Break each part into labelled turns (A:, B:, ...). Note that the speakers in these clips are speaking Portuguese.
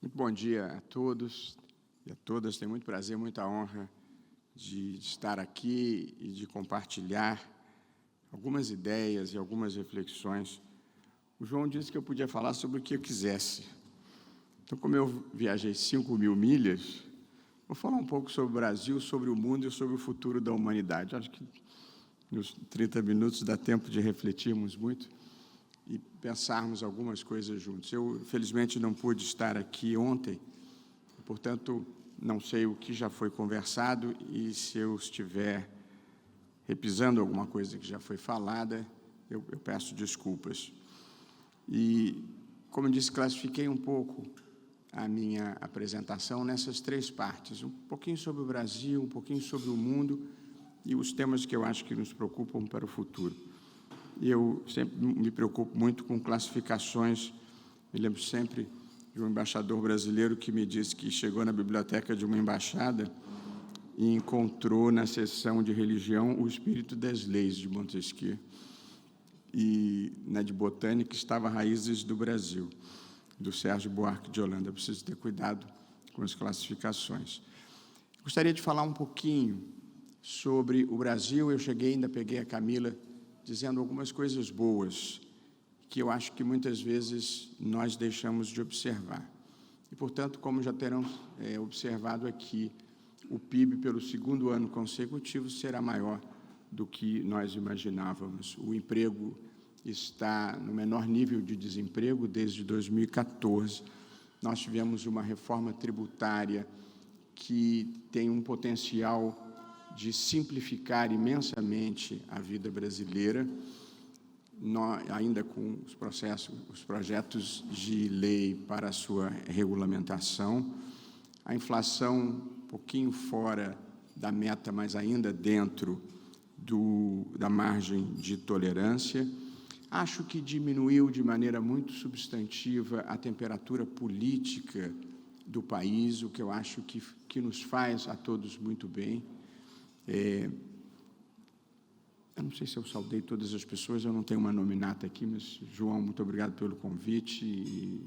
A: Muito bom dia a todos e a todas. Tenho muito prazer, muita honra de estar aqui e de compartilhar algumas ideias e algumas reflexões. O João disse que eu podia falar sobre o que eu quisesse. Então, como eu viajei 5.000 milhas, vou falar um pouco sobre o Brasil, sobre o mundo e sobre o futuro da humanidade. Acho que nos 30 minutos dá tempo de refletirmos muito e pensarmos algumas coisas juntos. Eu, felizmente, não pude estar aqui ontem, portanto, não sei o que já foi conversado e se eu estiver repisando alguma coisa que já foi falada, eu peço desculpas. E, como eu disse, classifiquei um pouco a minha apresentação nessas três partes, um pouquinho sobre o Brasil, um pouquinho sobre o mundo e os temas que eu acho que nos preocupam para o futuro. Eu sempre me preocupo muito com classificações. Me lembro sempre de um embaixador brasileiro que me disse que chegou na biblioteca de uma embaixada e encontrou na seção de religião o espírito das leis de Montesquieu. E na de botânica estava Raízes do Brasil, do Sérgio Buarque de Holanda. Eu preciso ter cuidado com as classificações. Gostaria de falar um pouquinho sobre o Brasil. Eu ainda peguei a Camila dizendo algumas coisas boas que eu acho que muitas vezes nós deixamos de observar. E, portanto, como já terão observado aqui, o PIB, pelo segundo ano consecutivo, será maior do que nós imaginávamos. O emprego está no menor nível de desemprego desde 2014. Nós tivemos uma reforma tributária que tem um potencial de simplificar imensamente a vida brasileira, ainda com os projetos de lei para a sua regulamentação. A inflação um pouquinho fora da meta, mas ainda dentro da margem de tolerância. Acho que diminuiu de maneira muito substantiva a temperatura política do país, o que eu acho que nos faz a todos muito bem. Eu não sei se eu saudei todas as pessoas, eu não tenho uma nominata aqui, mas, João, muito obrigado pelo convite e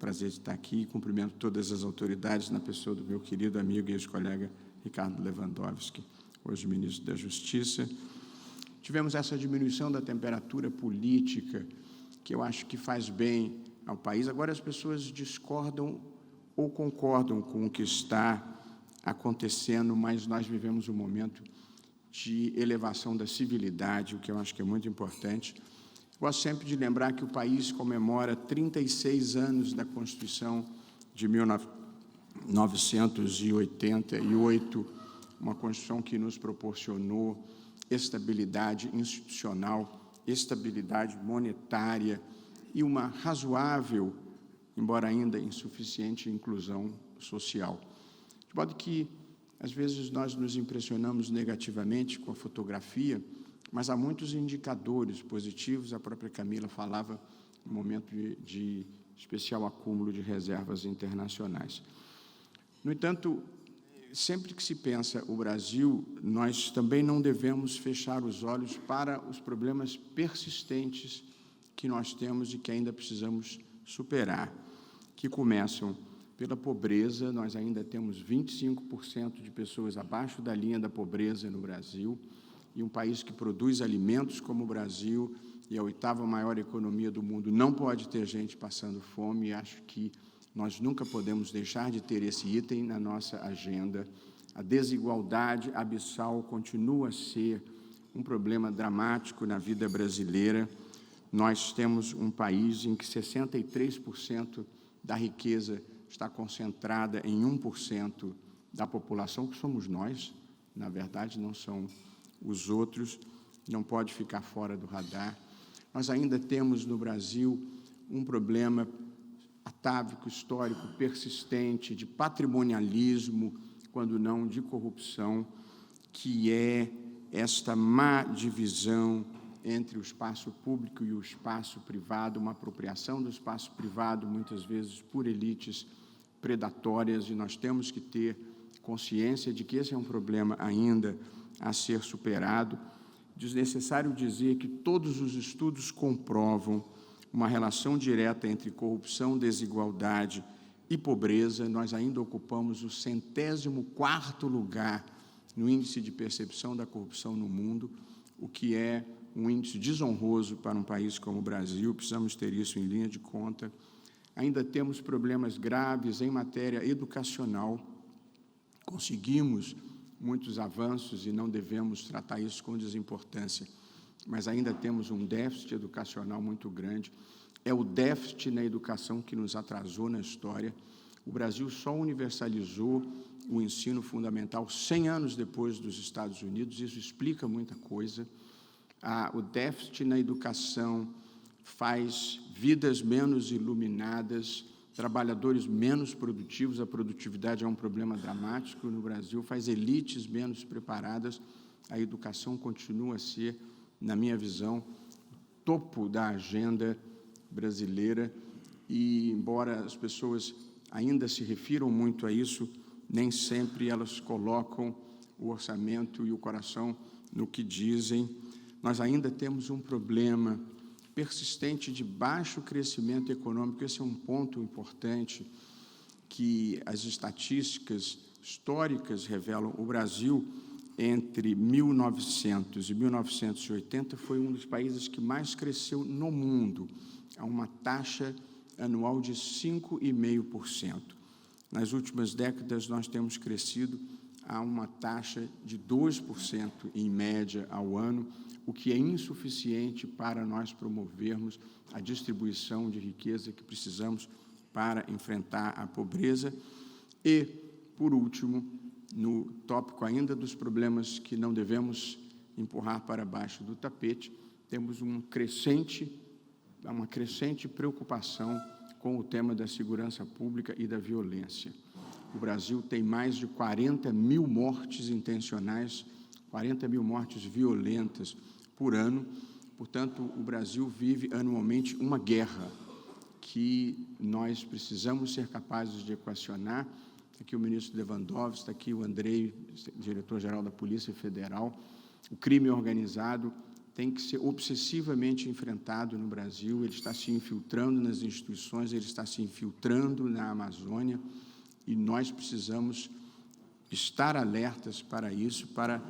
A: prazer de estar aqui. Cumprimento todas as autoridades na pessoa do meu querido amigo e ex-colega Ricardo Lewandowski, hoje ministro da Justiça. Tivemos essa diminuição da temperatura política, que eu acho que faz bem ao país. Agora as pessoas discordam ou concordam com o que está acontecendo, mas nós vivemos um momento de elevação da civilidade, o que eu acho que é muito importante. Gosto sempre de lembrar que o país comemora 36 anos da Constituição de 1988, uma Constituição que nos proporcionou estabilidade institucional, estabilidade monetária e uma razoável, embora ainda insuficiente, inclusão social. De modo que, às vezes, nós nos impressionamos negativamente com a fotografia, mas há muitos indicadores positivos. A própria Camila falava no momento de especial acúmulo de reservas internacionais. No entanto, sempre que se pensa o Brasil, nós também não devemos fechar os olhos para os problemas persistentes que nós temos e que ainda precisamos superar, que começam pela pobreza. Nós ainda temos 25% de pessoas abaixo da linha da pobreza no Brasil, e um país que produz alimentos como o Brasil e a 8ª maior economia do mundo não pode ter gente passando fome, e acho que nós nunca podemos deixar de ter esse item na nossa agenda. A desigualdade abissal continua a ser um problema dramático na vida brasileira. Nós temos um país em que 63% da riqueza está concentrada em 1% da população, que somos nós, na verdade, não são os outros, não pode ficar fora do radar. Nós ainda temos no Brasil um problema atávico, histórico, persistente, de patrimonialismo, quando não de corrupção, que é esta má divisão entre o espaço público e o espaço privado, uma apropriação do espaço privado, muitas vezes por elites predatórias, e nós temos que ter consciência de que esse é um problema ainda a ser superado. Desnecessário dizer que todos os estudos comprovam uma relação direta entre corrupção, desigualdade e pobreza, nós ainda ocupamos o 104º lugar no índice de percepção da corrupção no mundo, o que é um índice desonroso para um país como o Brasil. Precisamos ter isso em linha de conta. Ainda temos problemas graves em matéria educacional. Conseguimos muitos avanços e não devemos tratar isso com desimportância, mas ainda temos um déficit educacional muito grande. É o déficit na educação que nos atrasou na história. O Brasil só universalizou o ensino fundamental 100 anos depois dos Estados Unidos. Isso explica muita coisa. O déficit na educação faz vidas menos iluminadas, trabalhadores menos produtivos. A produtividade é um problema dramático no Brasil, faz elites menos preparadas. A educação continua a ser, na minha visão, o topo da agenda brasileira, e, embora as pessoas ainda se refiram muito a isso, nem sempre elas colocam o orçamento e o coração no que dizem. Nós ainda temos um problema persistente de baixo crescimento econômico. Esse é um ponto importante que as estatísticas históricas revelam. O Brasil, entre 1900 e 1980, foi um dos países que mais cresceu no mundo, a uma taxa anual de 5,5%. Nas últimas décadas, nós temos crescido a uma taxa de 2%, em média, ao ano, o que é insuficiente para nós promovermos a distribuição de riqueza que precisamos para enfrentar a pobreza. E, por último, no tópico ainda dos problemas que não devemos empurrar para baixo do tapete, temos uma crescente preocupação com o tema da segurança pública e da violência. O Brasil tem mais de 40 mil mortes intencionais, 40 mil mortes violentas por ano. Portanto, o Brasil vive anualmente uma guerra que nós precisamos ser capazes de equacionar. Aqui o ministro Lewandowski, está aqui o Andrei, diretor-geral da Polícia Federal. O crime organizado tem que ser obsessivamente enfrentado no Brasil. Ele está se infiltrando nas instituições, ele está se infiltrando na Amazônia, e nós precisamos estar alertas para isso, para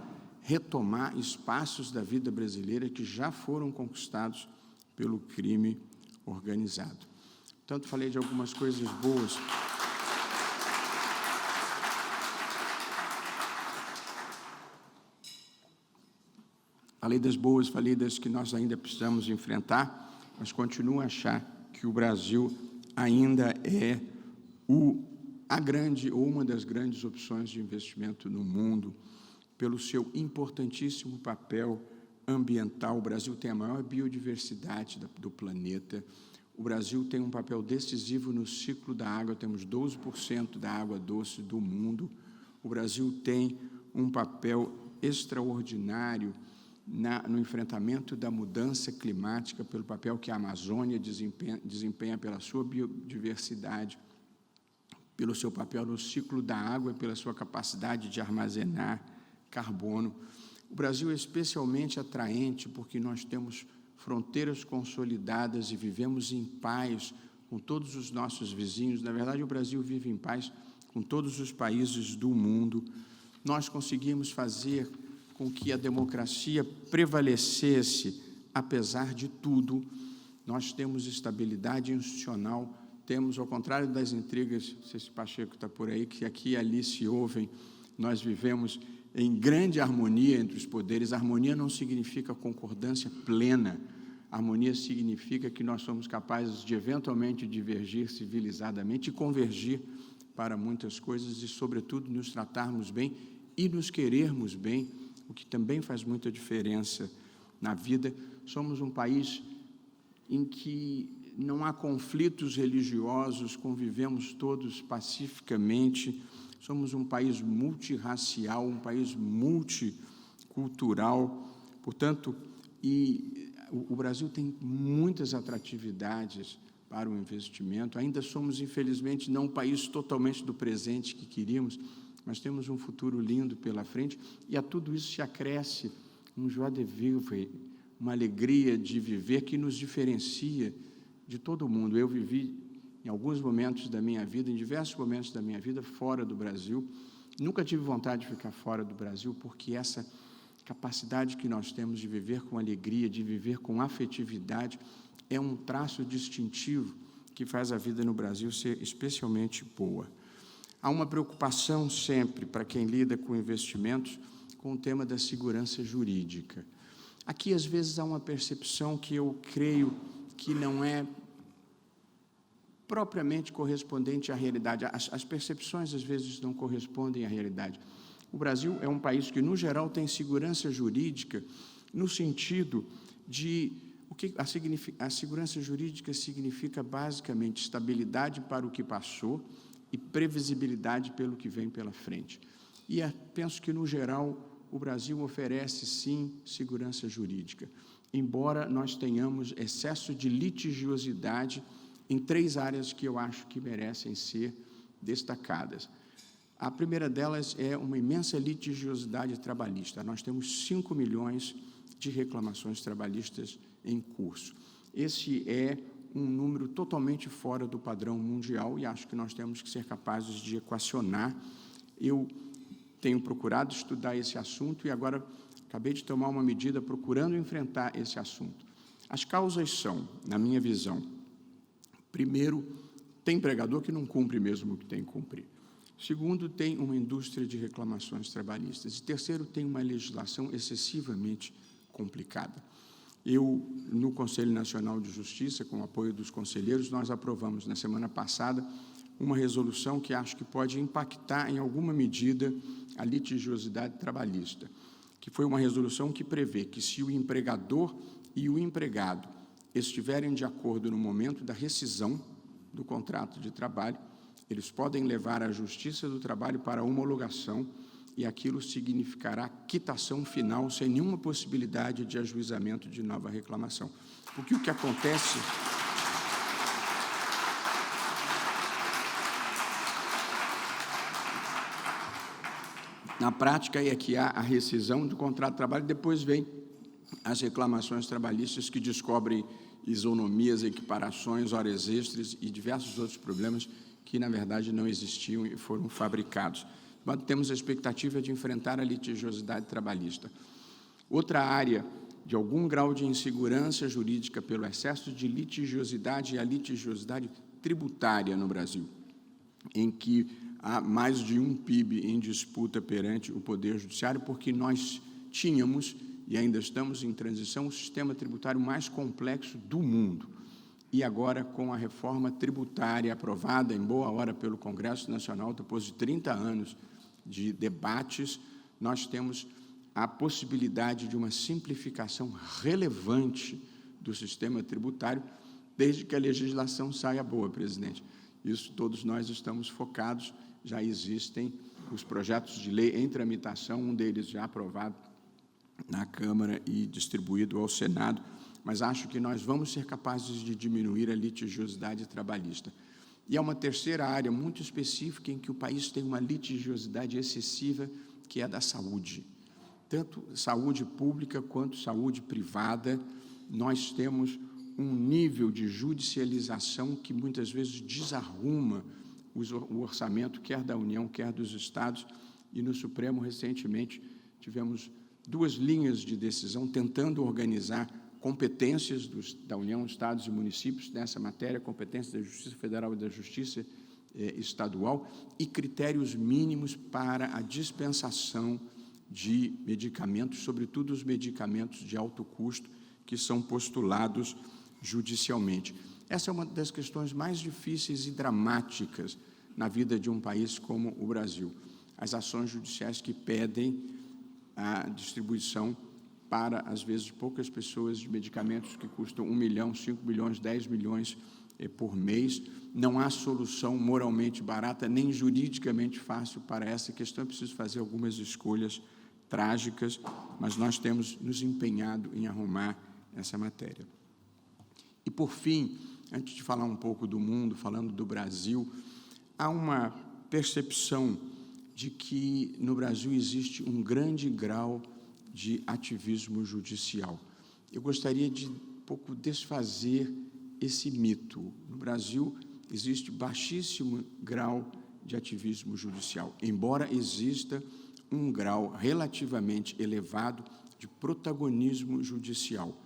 A: retomar espaços da vida brasileira que já foram conquistados pelo crime organizado. Portanto, falei de algumas coisas boas. Falei das boas, falei das que nós ainda precisamos enfrentar, mas continuo a achar que o Brasil ainda é a grande ou uma das grandes opções de investimento no mundo, pelo seu importantíssimo papel ambiental. O Brasil tem a maior biodiversidade do planeta. O Brasil tem um papel decisivo no ciclo da água, temos 12% da água doce do mundo. O Brasil tem um papel extraordinário no enfrentamento da mudança climática, pelo papel que a Amazônia desempenha pela sua biodiversidade, pelo seu papel no ciclo da água e pela sua capacidade de armazenar carbono. O Brasil é especialmente atraente porque nós temos fronteiras consolidadas e vivemos em paz com todos os nossos vizinhos. Na verdade, o Brasil vive em paz com todos os países do mundo. Nós conseguimos fazer com que a democracia prevalecesse, apesar de tudo. Nós temos estabilidade institucional, temos, ao contrário das intrigas, não sei se Pacheco está por aí, que aqui e ali se ouvem, nós vivemos em grande harmonia entre os poderes. Harmonia não significa concordância plena. Harmonia significa que nós somos capazes de, eventualmente, divergir civilizadamente e convergir para muitas coisas e, sobretudo, nos tratarmos bem e nos querermos bem, o que também faz muita diferença na vida. Somos um país em que não há conflitos religiosos, convivemos todos pacificamente. Somos um país multirracial, um país multicultural. Portanto, o Brasil tem muitas atratividades para o investimento. Ainda somos, infelizmente, não um país totalmente do presente que queríamos, mas temos um futuro lindo pela frente, e a tudo isso se acresce um joie de vivre, uma alegria de viver que nos diferencia de todo mundo. Eu vivi em alguns momentos da minha vida, em diversos momentos da minha vida, fora do Brasil. Nunca tive vontade de ficar fora do Brasil, porque essa capacidade que nós temos de viver com alegria, de viver com afetividade, é um traço distintivo que faz a vida no Brasil ser especialmente boa. Há uma preocupação sempre, para quem lida com investimentos, com o tema da segurança jurídica. Aqui, às vezes, há uma percepção que eu creio que não é propriamente correspondente à realidade. As percepções, às vezes, não correspondem à realidade. O Brasil é um país que, no geral, tem segurança jurídica no sentido de... A segurança jurídica significa, basicamente, estabilidade para o que passou e previsibilidade pelo que vem pela frente. E penso que, no geral, o Brasil oferece, sim, segurança jurídica, embora nós tenhamos excesso de litigiosidade em 3 áreas que eu acho que merecem ser destacadas. A primeira delas é uma imensa litigiosidade trabalhista. Nós temos 5 milhões de reclamações trabalhistas em curso. Esse é um número totalmente fora do padrão mundial e acho que nós temos que ser capazes de equacionar. Eu tenho procurado estudar esse assunto e agora acabei de tomar uma medida procurando enfrentar esse assunto. As causas são, na minha visão, primeiro, tem empregador que não cumpre mesmo o que tem que cumprir. Segundo, tem uma indústria de reclamações trabalhistas. E terceiro, tem uma legislação excessivamente complicada. No Conselho Nacional de Justiça, com o apoio dos conselheiros, nós aprovamos, na semana passada, uma resolução que acho que pode impactar, em alguma medida, a litigiosidade trabalhista, que foi uma resolução que prevê que, se o empregador e o empregado estiverem de acordo no momento da rescisão do contrato de trabalho, eles podem levar à Justiça do Trabalho para homologação e aquilo significará quitação final sem nenhuma possibilidade de ajuizamento de nova reclamação. Porque o que acontece... Na prática, é que há a rescisão do contrato de trabalho, depois vem as reclamações trabalhistas que descobrem isonomias, equiparações, horas extras e diversos outros problemas que, na verdade, não existiam e foram fabricados. Mas temos a expectativa de enfrentar a litigiosidade trabalhista. Outra área de algum grau de insegurança jurídica pelo excesso de litigiosidade é a litigiosidade tributária no Brasil, em que há mais de um PIB em disputa perante o Poder Judiciário, porque nós tínhamos, e ainda estamos em transição, o sistema tributário mais complexo do mundo. E agora, com a reforma tributária aprovada em boa hora pelo Congresso Nacional, depois de 30 anos de debates, nós temos a possibilidade de uma simplificação relevante do sistema tributário, desde que a legislação saia boa, presidente. Isso todos nós estamos focados, já existem os projetos de lei em tramitação, um deles já aprovado na Câmara e distribuído ao Senado, mas acho que nós vamos ser capazes de diminuir a litigiosidade trabalhista. E há uma terceira área muito específica em que o país tem uma litigiosidade excessiva, que é a da saúde. Tanto saúde pública quanto saúde privada, nós temos um nível de judicialização que muitas vezes desarruma o orçamento, quer da União, quer dos Estados, e no Supremo, recentemente, tivemos 2 linhas de decisão tentando organizar competências da União, Estados e municípios nessa matéria, competências da Justiça Federal e da Justiça Estadual, e critérios mínimos para a dispensação de medicamentos, sobretudo os medicamentos de alto custo, que são postulados judicialmente. Essa é uma das questões mais difíceis e dramáticas na vida de um país como o Brasil. As ações judiciais que pedem a distribuição para, às vezes, poucas pessoas de medicamentos que custam 1 milhão, 5 milhões, 10 milhões por mês. Não há solução moralmente barata, nem juridicamente fácil para essa questão. É preciso fazer algumas escolhas trágicas, mas nós temos nos empenhado em arrumar essa matéria. E, por fim, antes de falar um pouco do mundo, falando do Brasil, há uma percepção de que no Brasil existe um grande grau de ativismo judicial. Eu gostaria de um pouco desfazer esse mito. No Brasil, existe baixíssimo grau de ativismo judicial, embora exista um grau relativamente elevado de protagonismo judicial,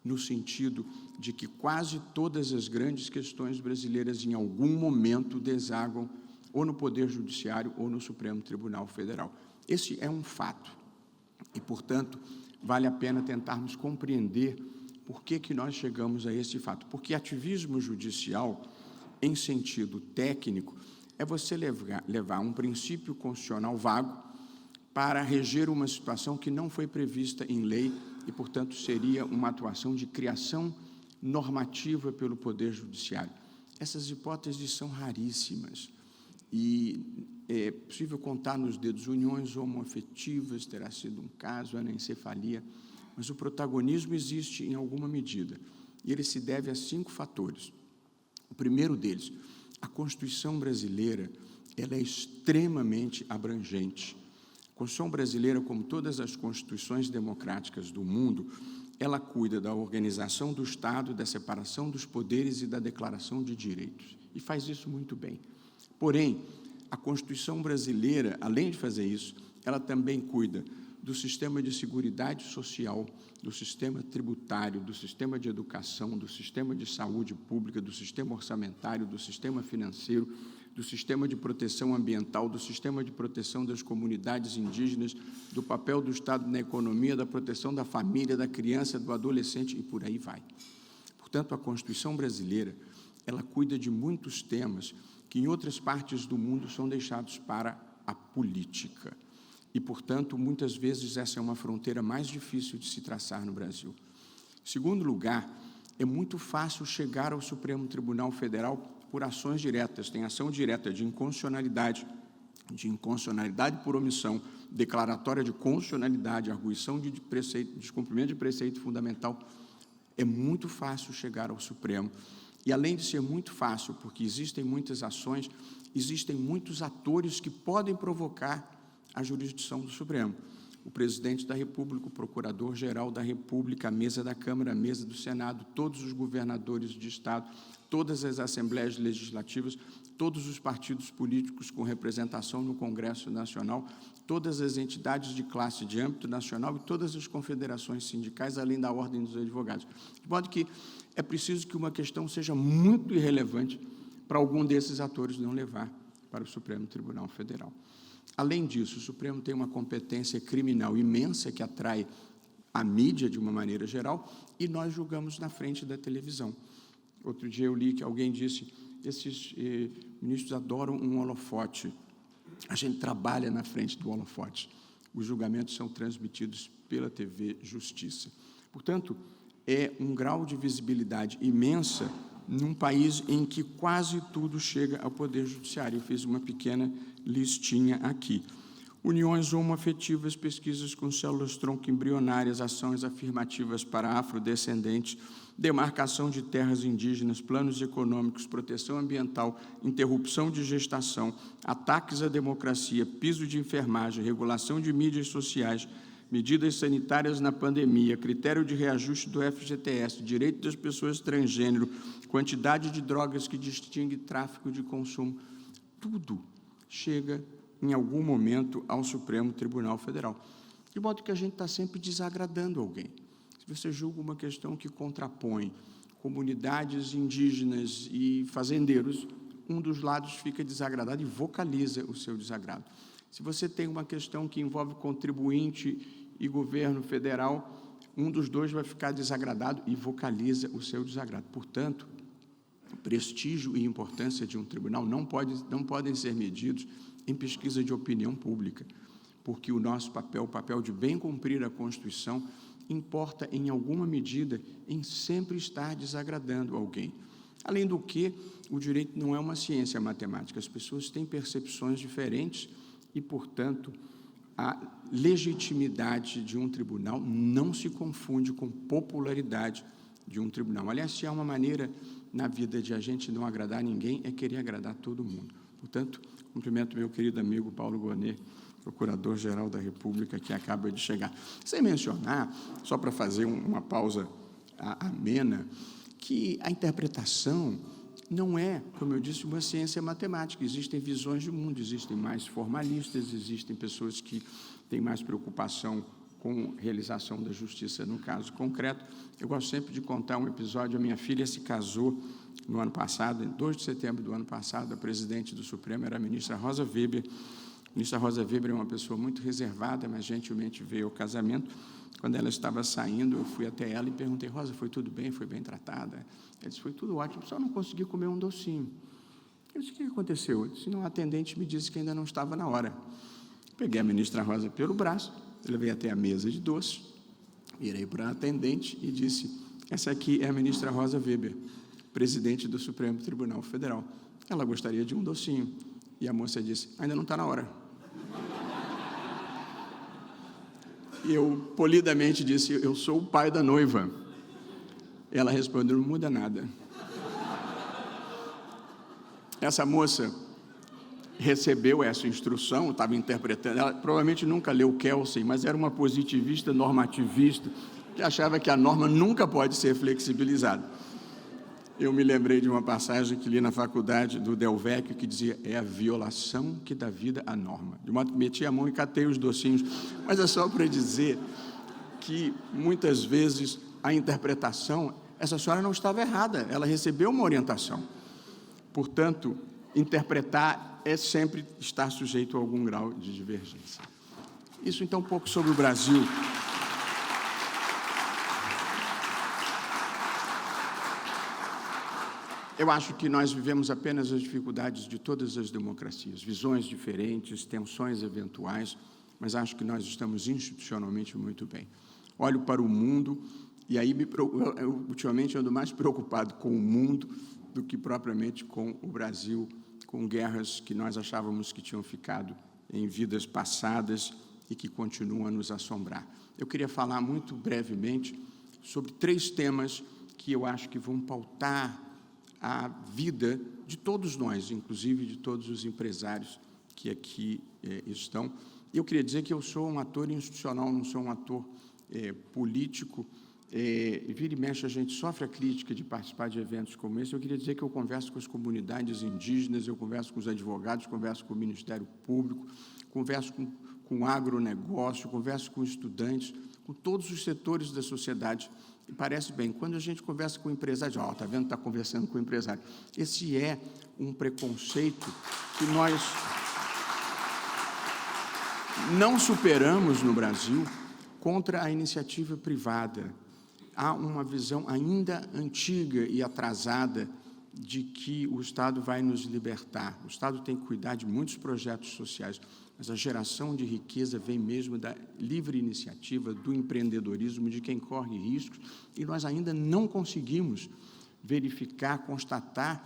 A: no sentido de que quase todas as grandes questões brasileiras, em algum momento, desaguam ou no Poder Judiciário ou no Supremo Tribunal Federal. Esse é um fato e, portanto, vale a pena tentarmos compreender por que nós chegamos a esse fato. Porque ativismo judicial, em sentido técnico, é você levar um princípio constitucional vago para reger uma situação que não foi prevista em lei e, portanto, seria uma atuação de criação normativa pelo Poder Judiciário. Essas hipóteses são raríssimas e é possível contar nos dedos uniões homoafetivas, terá sido um caso, anencefalia, mas o protagonismo existe em alguma medida e ele se deve a 5 fatores. O primeiro deles, a Constituição brasileira, ela é extremamente abrangente. A Constituição brasileira, como todas as constituições democráticas do mundo, ela cuida da organização do Estado, da separação dos poderes e da declaração de direitos, e faz isso muito bem. Porém, a Constituição brasileira, além de fazer isso, ela também cuida do sistema de seguridade social, do sistema tributário, do sistema de educação, do sistema de saúde pública, do sistema orçamentário, do sistema financeiro, do sistema de proteção ambiental, do sistema de proteção das comunidades indígenas, do papel do Estado na economia, da proteção da família, da criança, do adolescente e por aí vai. Portanto, a Constituição brasileira, ela cuida de muitos temas que em outras partes do mundo são deixados para a política. E, portanto, muitas vezes essa é uma fronteira mais difícil de se traçar no Brasil. Em segundo lugar, é muito fácil chegar ao Supremo Tribunal Federal por ações diretas. Tem ação direta de inconstitucionalidade por omissão, declaratória de constitucionalidade, arguição de preceito, descumprimento de preceito fundamental. É muito fácil chegar ao Supremo. E, além de ser muito fácil, porque existem muitas ações, existem muitos atores que podem provocar a jurisdição do Supremo. O presidente da República, o procurador-geral da República, a mesa da Câmara, a mesa do Senado, todos os governadores de Estado, todas as assembleias legislativas, todos os partidos políticos com representação no Congresso Nacional, todas as entidades de classe de âmbito nacional e todas as confederações sindicais, além da Ordem dos Advogados. De modo que é preciso que uma questão seja muito irrelevante para algum desses atores não levar para o Supremo Tribunal Federal. Além disso, o Supremo tem uma competência criminal imensa que atrai a mídia de uma maneira geral e nós julgamos na frente da televisão. Outro dia eu li que alguém disse, esses ministros adoram um holofote, a gente trabalha na frente do holofote, os julgamentos são transmitidos pela TV Justiça. Portanto, é um grau de visibilidade imensa num país em que quase tudo chega ao Poder Judiciário. Eu fiz uma pequena listinha aqui. Uniões homoafetivas, pesquisas com células-tronco embrionárias, ações afirmativas para afrodescendentes, demarcação de terras indígenas, planos econômicos, proteção ambiental, interrupção de gestação, ataques à democracia, piso de enfermagem, regulação de mídias sociais, medidas sanitárias na pandemia, critério de reajuste do FGTS, direito das pessoas transgênero, quantidade de drogas que distingue tráfico de consumo, tudo chega em algum momento ao Supremo Tribunal Federal. De modo que a gente está sempre desagradando alguém. Se você julga uma questão que contrapõe comunidades indígenas e fazendeiros, um dos lados fica desagradado e vocaliza o seu desagrado. Se você tem uma questão que envolve contribuinte e governo federal, um dos dois vai ficar desagradado e vocaliza o seu desagrado. Portanto, prestígio e importância de um tribunal não podem ser medidos em pesquisa de opinião pública, porque o nosso papel, o papel de bem cumprir a Constituição, importa em alguma medida em sempre estar desagradando alguém. Além do que, o direito não é uma ciência matemática, as pessoas têm percepções diferentes e, portanto, a legitimidade de um tribunal não se confunde com popularidade de um tribunal. Aliás, se há uma maneira na vida de a gente não agradar ninguém, é querer agradar todo mundo. Portanto, cumprimento meu querido amigo Paulo Gonet, Procurador-Geral da República, que acaba de chegar. Sem mencionar, só para fazer uma pausa amena, que a interpretação não é, como eu disse, uma ciência matemática. Existem visões de mundo, existem mais formalistas, existem pessoas que têm mais preocupação com realização da justiça no caso concreto. Eu gosto sempre de contar um episódio. A minha filha se casou no ano passado, em 2 de setembro do ano passado. A presidente do Supremo era a ministra Rosa Weber. A ministra Rosa Weber é uma pessoa muito reservada, mas gentilmente veio ao casamento. Quando ela estava saindo, eu fui até ela e perguntei: Rosa, foi tudo bem? Foi bem tratada? Ela disse: foi tudo ótimo, só não consegui comer um docinho. Eu disse: o que aconteceu? Eu disse: não, a atendente me disse que ainda não estava na hora. Peguei a ministra Rosa pelo braço, levei até a mesa de doce, virei para a atendente e disse: essa aqui é a ministra Rosa Weber, presidente do Supremo Tribunal Federal. Ela gostaria de um docinho. E a moça disse: ainda não está na hora. E eu, polidamente, disse: eu sou o pai da noiva. Ela respondeu: não muda nada. Essa moça recebeu essa instrução, estava interpretando, ela provavelmente nunca leu Kelsey, mas era uma positivista normativista, que achava que a norma nunca pode ser flexibilizada. Eu me lembrei de uma passagem que li na faculdade do Del Vecchio, que dizia: é a violação que dá vida à norma. De modo que meti a mão e catei os docinhos. Mas é só para dizer que, muitas vezes, a interpretação, essa senhora não estava errada, ela recebeu uma orientação. Portanto, interpretar é sempre estar sujeito a algum grau de divergência. Isso, então, um pouco sobre o Brasil. Eu acho que nós vivemos apenas as dificuldades de todas as democracias, visões diferentes, tensões eventuais, mas acho que nós estamos institucionalmente muito bem. Olho para o mundo, e aí eu ultimamente ando mais preocupado com o mundo do que propriamente com o Brasil, com guerras que nós achávamos que tinham ficado em vidas passadas e que continuam a nos assombrar. Eu queria falar muito brevemente sobre 3 temas que eu acho que vão pautar a vida de todos nós, inclusive de todos os empresários que aqui estão. Eu queria dizer que eu sou um ator institucional, não sou um ator político. Vira e mexe, a gente sofre a crítica de participar de eventos como esse. Eu queria dizer que eu converso com as comunidades indígenas, eu converso com os advogados, converso com o Ministério Público, converso com o agronegócio, converso com estudantes, com todos os setores da sociedade. E parece bem, quando a gente conversa com o empresário, está vendo, está conversando com o empresário. Esse é um preconceito que nós não superamos no Brasil contra a iniciativa privada. Há uma visão ainda antiga e atrasada de que o Estado vai nos libertar. O Estado tem que cuidar de muitos projetos sociais, mas a geração de riqueza vem mesmo da livre iniciativa, do empreendedorismo, de quem corre riscos, e nós ainda não conseguimos verificar, constatar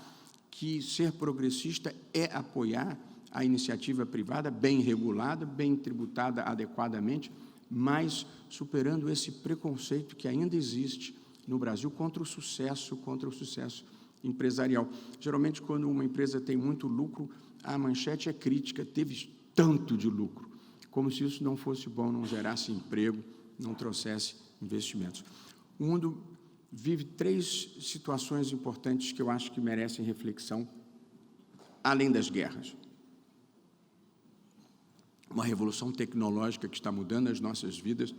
A: que ser progressista é apoiar a iniciativa privada, bem regulada, bem tributada adequadamente, mas superando esse preconceito que ainda existe no Brasil contra o sucesso empresarial. Geralmente, quando uma empresa tem muito lucro, a manchete é crítica: teve tanto de lucro, como se isso não fosse bom, não gerasse emprego, não trouxesse investimentos. O mundo vive 3 situações importantes que eu acho que merecem reflexão, além das guerras. Uma revolução tecnológica que está mudando as nossas vidas,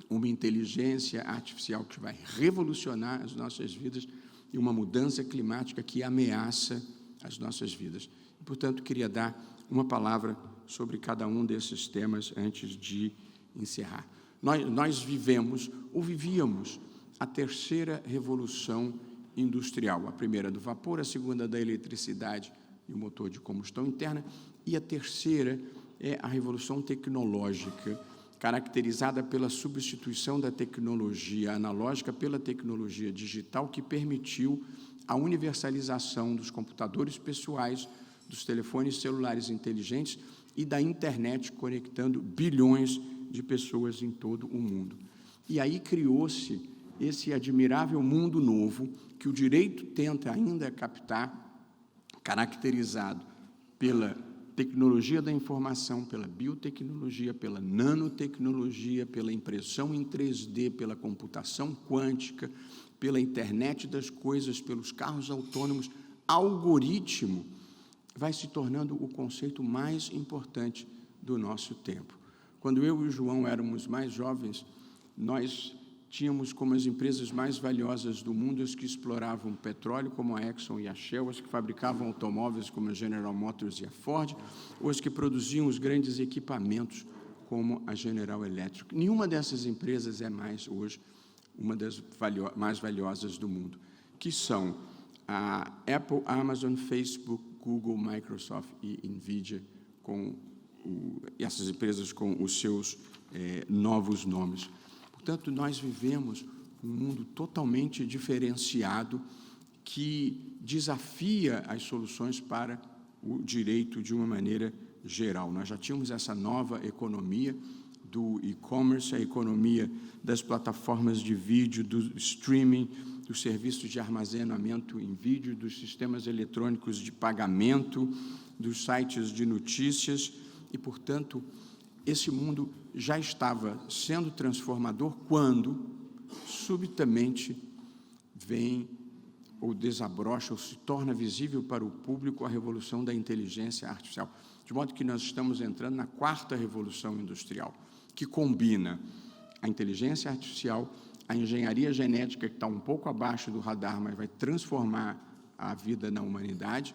A: uma inteligência artificial que vai revolucionar as nossas vidas e uma mudança climática que ameaça as nossas vidas. E, portanto, queria dar uma palavra sobre cada um desses temas antes de encerrar. Nós vivemos, ou vivíamos, a 3ª revolução industrial. A primeira do vapor, a segunda da eletricidade e o motor de combustão interna, e a 3ª é a revolução tecnológica, caracterizada pela substituição da tecnologia analógica pela tecnologia digital, que permitiu a universalização dos computadores pessoais, dos telefones celulares inteligentes e da internet, conectando bilhões de pessoas em todo o mundo. E aí criou-se esse admirável mundo novo que o direito tenta ainda captar, caracterizado pela tecnologia da informação, pela biotecnologia, pela nanotecnologia, pela impressão em 3D, pela computação quântica, pela internet das coisas, pelos carros autônomos, algoritmo vai se tornando o conceito mais importante do nosso tempo. Quando eu e o João éramos mais jovens, nós tínhamos como as empresas mais valiosas do mundo as que exploravam petróleo, como a Exxon e a Shell, as que fabricavam automóveis, como a General Motors e a Ford, ou as que produziam os grandes equipamentos, como a General Electric. Nenhuma dessas empresas é mais, hoje, uma das mais valiosas do mundo, que são a Apple, Amazon, Facebook, Google, Microsoft e NVIDIA, essas empresas com os seus novos nomes. Portanto, nós vivemos um mundo totalmente diferenciado que desafia as soluções para o direito de uma maneira geral. Nós já tínhamos essa nova economia do e-commerce, a economia das plataformas de vídeo, do streaming, dos serviços de armazenamento em vídeo, dos sistemas eletrônicos de pagamento, dos sites de notícias e, portanto, esse mundo já estava sendo transformador quando, subitamente, vem ou desabrocha ou se torna visível para o público a revolução da inteligência artificial. De modo que nós estamos entrando na quarta revolução industrial, que combina a inteligência artificial, a engenharia genética, que está um pouco abaixo do radar, mas vai transformar a vida na humanidade,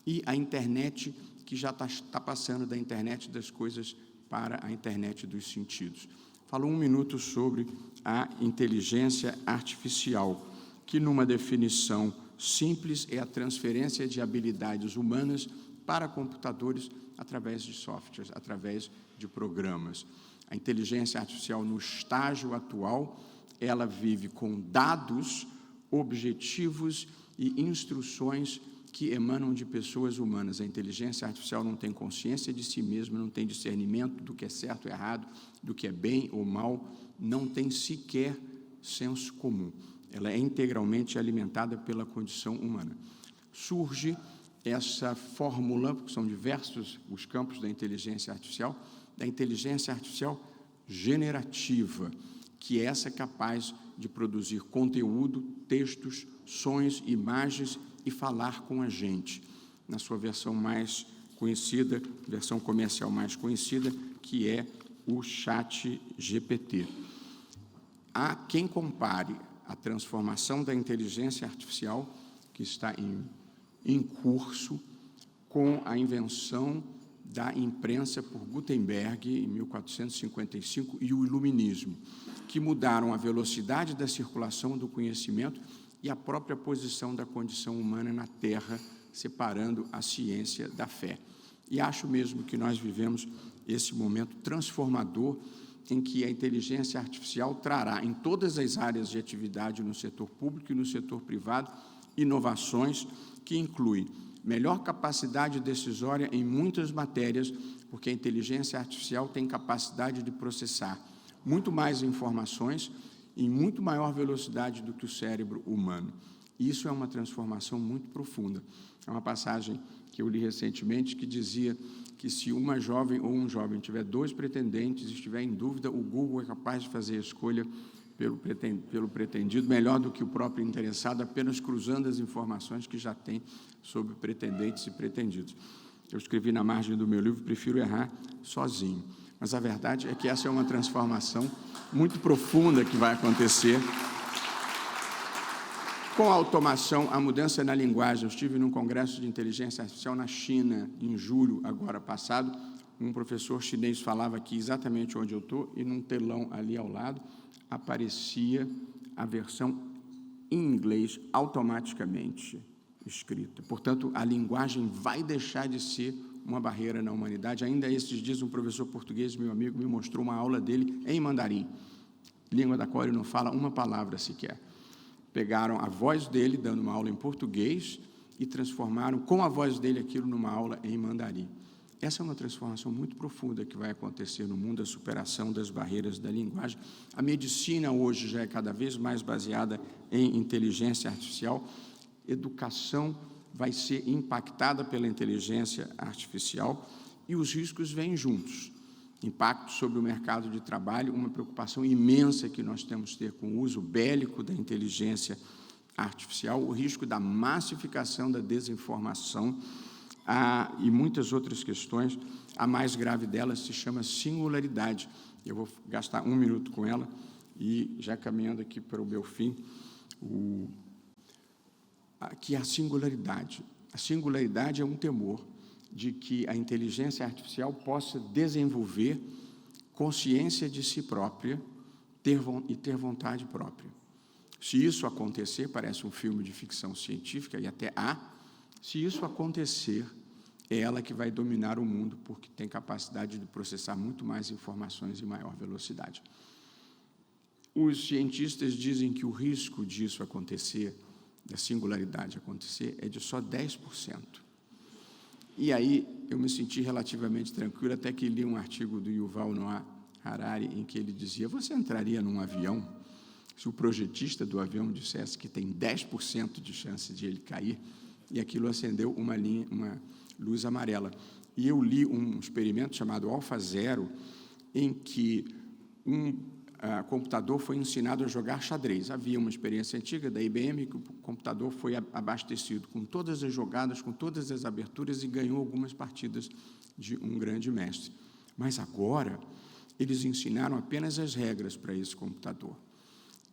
A: e a internet, que já está passando da internet das coisas para a internet dos sentidos. Falo 1 minuto sobre a inteligência artificial, que, numa definição simples, é a transferência de habilidades humanas para computadores através de softwares, através de programas. A inteligência artificial, no estágio atual, ela vive com dados, objetivos e instruções que emanam de pessoas humanas. A inteligência artificial não tem consciência de si mesma, não tem discernimento do que é certo ou errado, do que é bem ou mal, não tem sequer senso comum. Ela é integralmente alimentada pela condição humana. Surge essa fórmula, porque são diversos os campos da inteligência artificial generativa, que é essa capaz de produzir conteúdo, textos, sons, imagens e falar com a gente, na sua versão mais conhecida, versão comercial mais conhecida, que é o ChatGPT. Há quem compare a transformação da inteligência artificial, que está em curso, com a invenção da imprensa por Gutenberg, em 1455, e o Iluminismo, que mudaram a velocidade da circulação do conhecimento e a própria posição da condição humana na Terra, separando a ciência da fé. E acho mesmo que nós vivemos esse momento transformador em que a inteligência artificial trará, em todas as áreas de atividade no setor público e no setor privado, inovações que incluem melhor capacidade decisória em muitas matérias, porque a inteligência artificial tem capacidade de processar muito mais informações em muito maior velocidade do que o cérebro humano. Isso é uma transformação muito profunda. É uma passagem que eu li recentemente que dizia que se uma jovem ou um jovem tiver 2 pretendentes e estiver em dúvida, o Google é capaz de fazer a escolha pelo pretendido melhor do que o próprio interessado, apenas cruzando as informações que já tem sobre pretendentes e pretendidos. Eu escrevi na margem do meu livro, prefiro errar sozinho. Mas a verdade é que essa é uma transformação muito profunda que vai acontecer. Com a automação, a mudança na linguagem. Eu estive num congresso de inteligência artificial na China, em julho, agora passado. Um professor chinês falava aqui exatamente onde eu estou, e num telão ali ao lado aparecia a versão em inglês automaticamente escrita. Portanto, a linguagem vai deixar de ser uma barreira na humanidade. Ainda esses dias, um professor português, meu amigo, me mostrou uma aula dele em mandarim, língua da qual ele não fala uma palavra sequer. Pegaram a voz dele, dando uma aula em português, e transformaram com a voz dele aquilo numa aula em mandarim. Essa é uma transformação muito profunda que vai acontecer no mundo, a superação das barreiras da linguagem. A medicina hoje já é cada vez mais baseada em inteligência artificial. Educação vai ser impactada pela inteligência artificial e os riscos vêm juntos. Impacto sobre o mercado de trabalho, uma preocupação imensa que nós temos que ter com o uso bélico da inteligência artificial, o risco da massificação da desinformação e muitas outras questões. A mais grave delas se chama singularidade. Eu vou gastar 1 minuto com ela e, já caminhando aqui para o meu fim, aqui a singularidade. A singularidade é um temor de que a inteligência artificial possa desenvolver consciência de si própria e ter vontade própria. Se isso acontecer, parece um filme de ficção científica, e até se isso acontecer, é ela que vai dominar o mundo, porque tem capacidade de processar muito mais informações em maior velocidade. Os cientistas dizem que o risco disso acontecer, da singularidade acontecer, é de só 10%. E aí eu me senti relativamente tranquilo, até que li um artigo do Yuval Noah Harari, em que ele dizia: você entraria num avião, se o projetista do avião dissesse que tem 10% de chance de ele cair, e aquilo acendeu uma luz amarela. E eu li um experimento chamado AlphaZero, em que computador foi ensinado a jogar xadrez. Havia uma experiência antiga da IBM que o computador foi abastecido com todas as jogadas, com todas as aberturas, e ganhou algumas partidas de um grande mestre. Mas agora eles ensinaram apenas as regras para esse computador.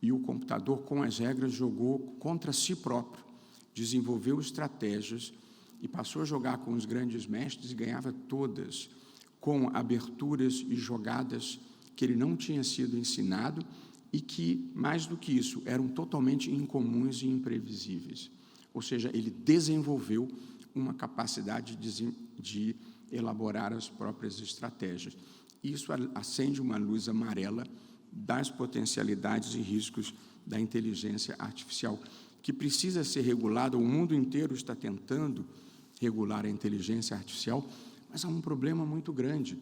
A: E o computador, com as regras, jogou contra si próprio, desenvolveu estratégias e passou a jogar com os grandes mestres e ganhava todas, com aberturas e jogadas que ele não tinha sido ensinado e que, mais do que isso, eram totalmente incomuns e imprevisíveis. Ou seja, ele desenvolveu uma capacidade de elaborar as próprias estratégias. Isso acende uma luz amarela das potencialidades e riscos da inteligência artificial, que precisa ser regulada. O mundo inteiro está tentando regular a inteligência artificial, mas há um problema muito grande.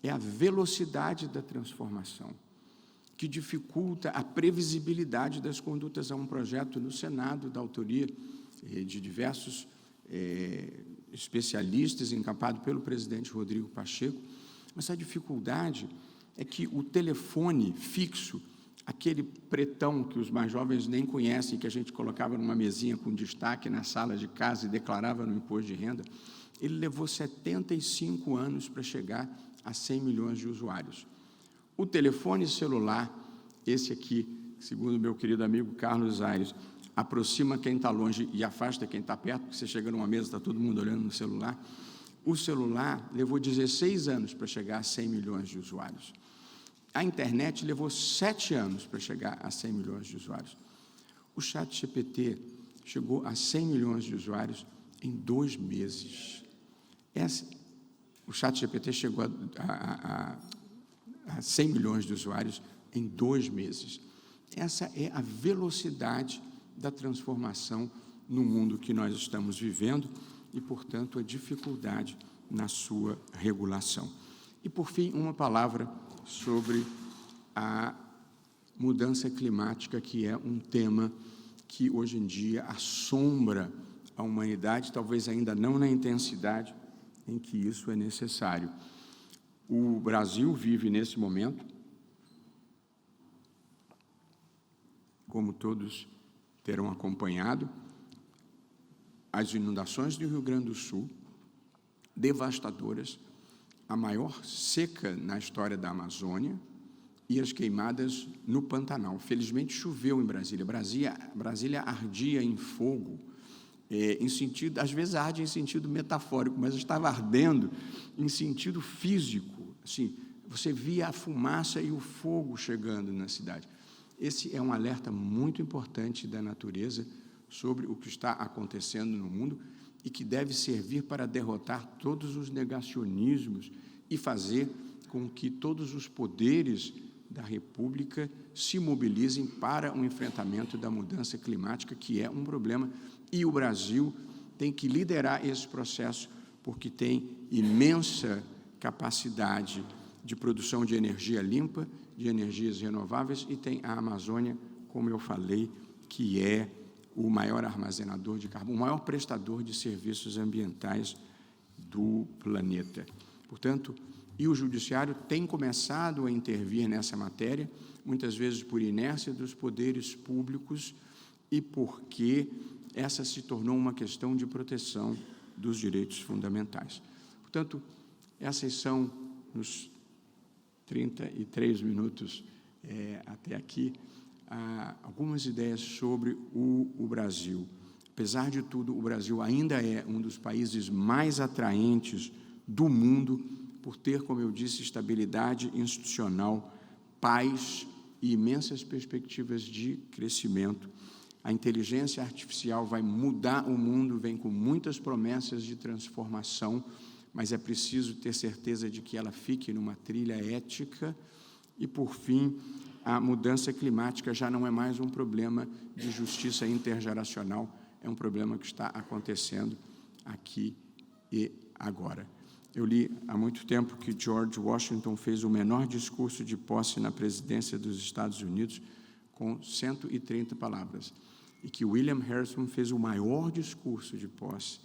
A: É a velocidade da transformação, que dificulta a previsibilidade das condutas. Há um projeto no Senado, da autoria de diversos especialistas, encampado pelo presidente Rodrigo Pacheco, mas a dificuldade é que o telefone fixo, aquele pretão que os mais jovens nem conhecem, que a gente colocava numa mesinha com destaque na sala de casa e declarava no imposto de renda, ele levou 75 anos para chegar a 100 milhões de usuários. O telefone celular, esse aqui, segundo meu querido amigo Carlos Aires, aproxima quem está longe e afasta quem está perto, porque você chega numa mesa, está todo mundo olhando no celular. O celular levou 16 anos para chegar a 100 milhões de usuários. A internet levou 7 anos para chegar a 100 milhões de usuários. O ChatGPT chegou a 100 milhões de usuários em 2 meses. O ChatGPT chegou a 100 milhões de usuários em 2 meses. Essa é a velocidade da transformação no mundo que nós estamos vivendo e, portanto, a dificuldade na sua regulação. E, por fim, uma palavra sobre a mudança climática, que é um tema que, hoje em dia, assombra a humanidade, talvez ainda não na intensidade em que isso é necessário. O Brasil vive, nesse momento, como todos terão acompanhado, as inundações do Rio Grande do Sul, devastadoras, a maior seca na história da Amazônia e as queimadas no Pantanal. Felizmente choveu em Brasília. Brasília ardia em fogo, às vezes arde em sentido metafórico, mas estava ardendo em sentido físico. Assim, você via a fumaça e o fogo chegando na cidade. Esse é um alerta muito importante da natureza sobre o que está acontecendo no mundo e que deve servir para derrotar todos os negacionismos e fazer com que todos os poderes da República se mobilizem para o enfrentamento da mudança climática, que é um problema, e o Brasil tem que liderar esse processo, porque tem imensa capacidade de produção de energia limpa, de energias renováveis, e tem a Amazônia, como eu falei, que é o maior armazenador de carbono, o maior prestador de serviços ambientais do planeta. Portanto, e o Judiciário tem começado a intervir nessa matéria, muitas vezes por inércia dos poderes públicos, e porque essa se tornou uma questão de proteção dos direitos fundamentais. Portanto, essas são, nos 33 minutos até aqui, algumas ideias sobre o Brasil. Apesar de tudo, o Brasil ainda é um dos países mais atraentes do mundo por ter, como eu disse, estabilidade institucional, paz e imensas perspectivas de crescimento. A inteligência artificial vai mudar o mundo, vem com muitas promessas de transformação, mas é preciso ter certeza de que ela fique numa trilha ética. E, por fim, a mudança climática já não é mais um problema de justiça intergeracional, é um problema que está acontecendo aqui e agora. Eu li há muito tempo que George Washington fez o menor discurso de posse na presidência dos Estados Unidos, com 130 palavras, e que William Harrison fez o maior discurso de posse,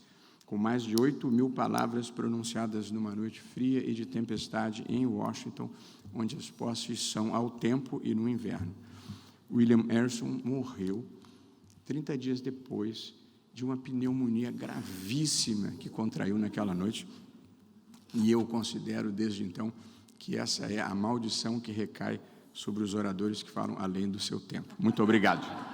A: com mais de 8.000 palavras pronunciadas numa noite fria e de tempestade em Washington, onde as posses são ao tempo e no inverno. William Harrison morreu 30 dias depois de uma pneumonia gravíssima que contraiu naquela noite, e eu considero, desde então, que essa é a maldição que recai sobre os oradores que falam além do seu tempo. Muito obrigado.